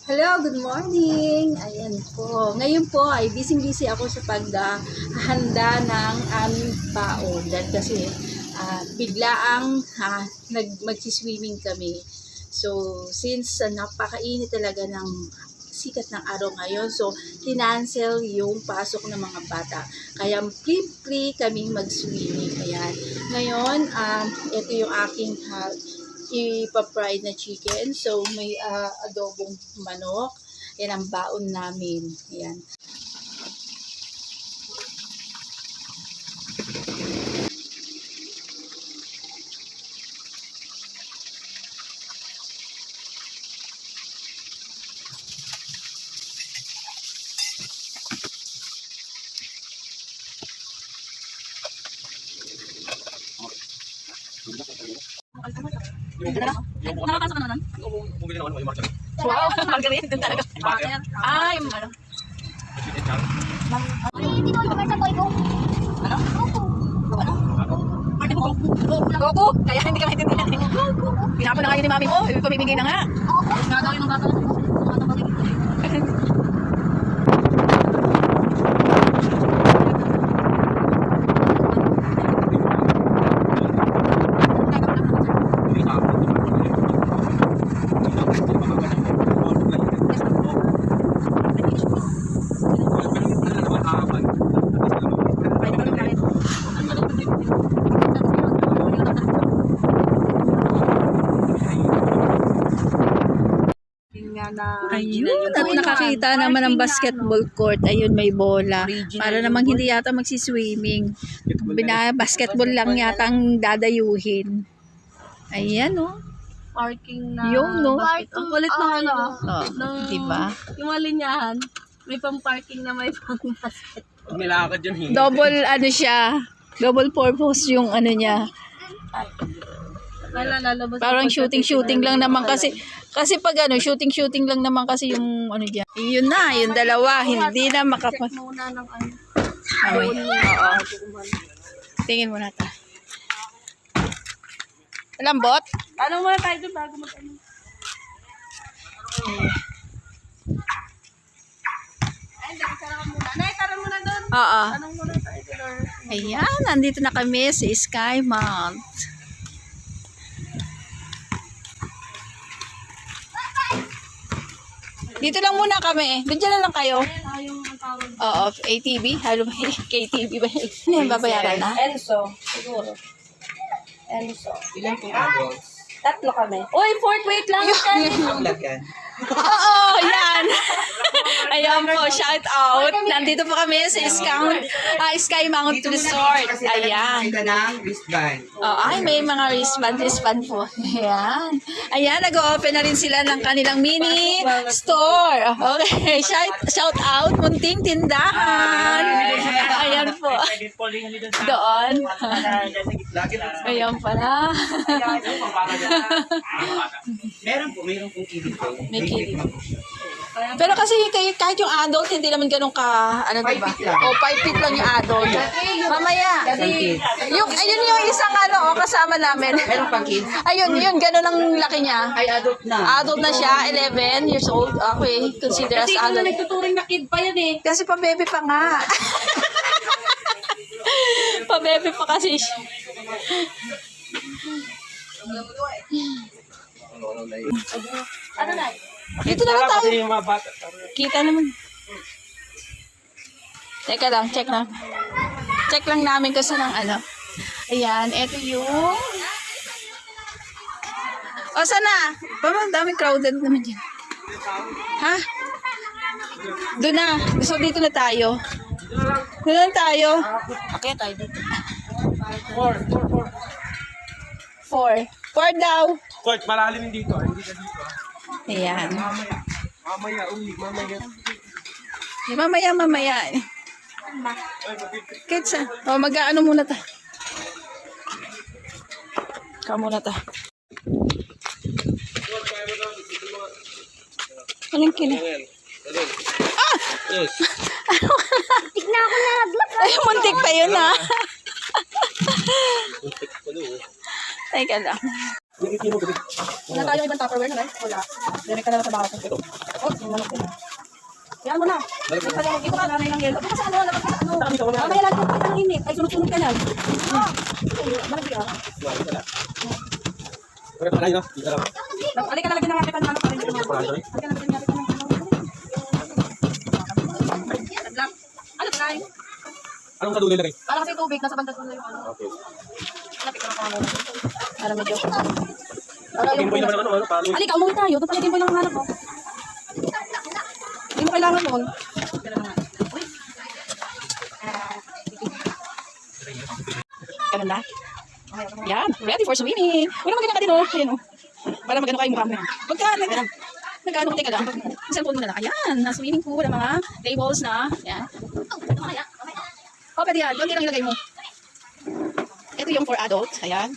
Hello, good morning. Ayan po. Ngayon po ay busy ako sa paghahanda ng aming baon. Dahil kasi biglaang magsiswimming kami. So, since napakainit talaga ng sikat ng araw ngayon, so kinancel yung pasok ng mga bata. Kaya free kaming mag-swimming. Ayan. Ngayon, ito yung aking ipa-fried na chicken. So, may adobong manok. Yan ang baon namin. Ayan. Nakapasok ka na nun? Wow, margarita doon talaga. Ay, ano? Hindi ko yung sa toy ko. Ano? Goku! Kaya hindi ka maintindihan eh. Pinapon na kayo ni mami mo, pamimigay na nga. Gagawin ng bata. Ayun, at nakakita naman ng basketball court. Ayun, may bola. Para namang hindi yata magsiswimming. Basketball lang yata ang dadayuhin. Ayan, oh. Parking na. Yung, no? Ang kulit na ano. Oh, diba? Yung malinyahan, may pang-parking na may pang-basket. Nilakad yun, hindi. Double, ano siya, double purpose yung ano niya. Parang shooting lang naman kasi pag ano, shooting lang naman kasi yung ano diyan. Yun na, yung dalawa, hindi na makapag. Muna ng ano. Oo. Tingin muna ta. Lambot? Tanong muna tayo doon bago mag-ano. Ay, nagkakaroon muna. Nay, tanong muna doon. Oo. Tanong muna tayo doon. Ayan, nandito na kami sa Sky Mount. Dito lang muna kami. Doon dyan na lang kayo. Tayong ang tawag. Oo, ATV. Halo ba? KTV ba? Ano yung babayaran na? Enso, siguro. Enso. Ilan pong adults? Tatlo kami. Uy, fourth weight lang. Ang lagyan. Oo, yan. Ayan po, shout out. Nandito po kami sa Sky Mount Resort. Ayan. Ito ng wristband. Oh, ay, may mga wristband po. Ayan. Ayan, nag-open na rin sila ng kanilang mini store. Okay, shout out, munting tindahan. Ayan po. Doon. Ayan pala. Meron pong kidding po. May kidding. Pero kasi kahit yung adult, hindi naman ganun ka, ano diba? 5 feet lang. O, 5 feet lang yung adult. Mamaya. Ayun yung isang ano, kasama namin. Meron pang kids? Ayun, ganun ang laki niya. Ay, adult na. Adult na siya, 11 years old. Okay, consider as Kasi ikaw na adult. nagtuturing na kid pa yan eh. Kasi pa-baby pa nga. Pa-baby pa kasi siya. Ano na? Dito na lang tayo. yung mga bata. Kita naman. Teka lang, check lang. Check lang namin kasi ng ano. Ayan, eto yung... O, sana? Parang daming crowded naman dyan. Ha? Doon na. So, dito na tayo. Doon na tayo. Okay, tayo dito. 4 daw. Court, malalim dito. Hindi ka dito. Ayan. Mamaya, Mamaya. Kitsa. O, mag-ano muna ta. Muna ta. Anong kina? Ah! Yes. Tignan ako na naglag. Ay, muntik pa yun ha. Muntik pa doon. Teka lang. Wala tayong ibang Tupperware na, right? Wala. Direct ka na lang sa bahay. Ito. Oh, yung manok ko. Yan mo na. Ito ka, nanay ng yelo. Ito sa ano, labas ka sa ano. Mamaya lang kung ng init. Ay, sunod-sunod ka yan. Bakit ka? Halika na lagyan ng akin ng ano pa rin. Halika na lagyan ng akin ng ano. Ano tayo? Anong kaduloy lagay? Para kasi tubig, nasa banda tuloy yung ano. Okay. Lapit ka na pa muna. Para medyo. Timboy naman ang ano, palo. Halika, umuwi tayo. Doon pala timboy lang ang hanap ko. Hindi mo kailangan nun. Ganun na. Yan, ready for swimming. Huwag naman ganyan ka din, oh. Ayan, oh. Para magano kayo mukha mo yan. Huwag ka, nagkano ko, teka lang. Cellphone mo na lang. Ayan, na swimming pool, ang mga tables na. Ayan. Oh, pwede yan. Doon lang ilagay mo. Ito yung for adults. Ayan.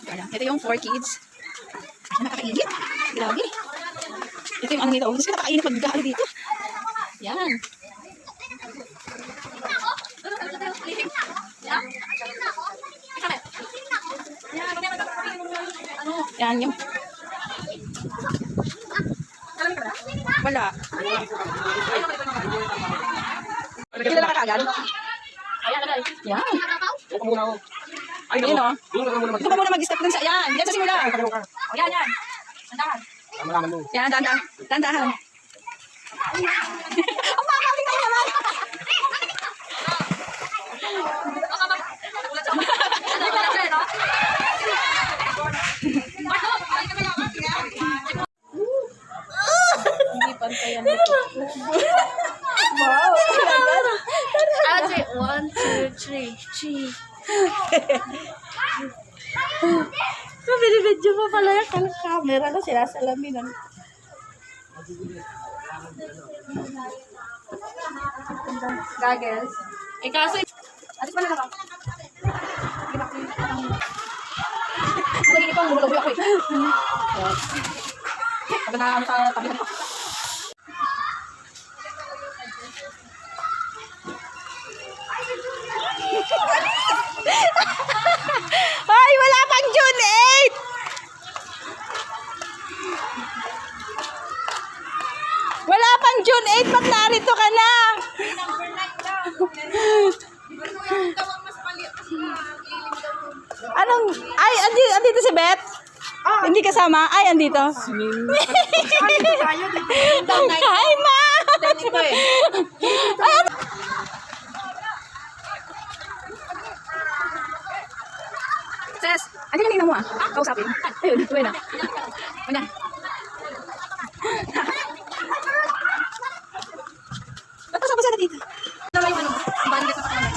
Ayan. Ito yung for kids. Ayan, nakakainit. Grabe. Ito yung ano nito. Gusto ko nakakainit mag-gaali dito. Ayan. Yan yung... Wala. Kilala ka kaagad? Yan. Huwag muna ako. Ay, Ayun, naku. oh. Ito ka muna mag-step dun sa... Yan. Yan sa simula. O, yan, yan. Tandahan. Malaman mo. Yan, tandahan. Tandahan. Ang makaling ka naman. Hindi pantayan nito. Wow. Ate, 1, 2, 3, cheese. Binibidyo mo pala yung camera na sinasalamin. Goggles. Eh kaso, atis pa na lang ako. Hindi ipang lumulubi ako eh. Pag na sa tabi na. Ay, wala pang June 8! Wala pang June 8 pag narito ka na! Anong, ay, andito si Beth? Hindi kasama? Ay, andito. Hi, ma! Ay, Ses, andiyan yung nina mo ah. Kausapin. Ayun, tuwi na. Ayan. Ba't pasok na dito? Ano yung ano? Ang bali ka sa kanila.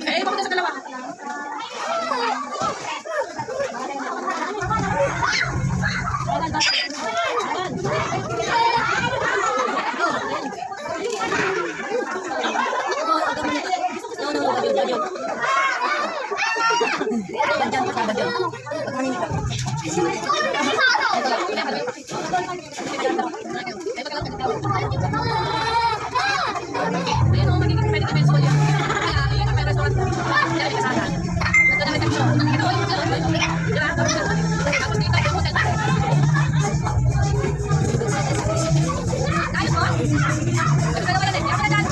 Eh, bakit sa dalawa? Ayun, oh, magiging pwede kami sa yan. Ayun, may restaurant. Hindi kami kasama. Nandun na may taksyo. Ito, diba? Tapos dito, yung hotel. Ayos mo? Ito na naman natin. Ako na dyan.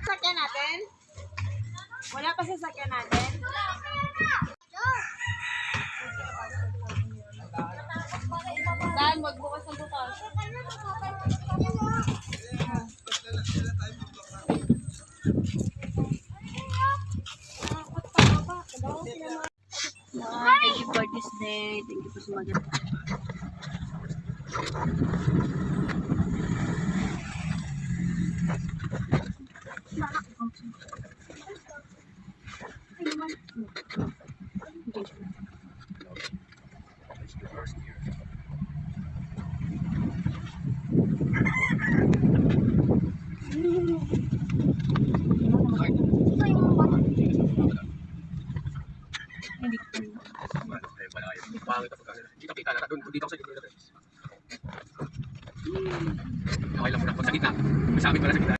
Sasakyan natin? Wala pa sasakyan natin? Dan, magbukas ng bukas. Thank you for this day. Thank you for sumagot. Kita-kita na doon. Dito ako sa gitna. Okay lang muna. Pag sa gitna. Sa amin pala sa gitna.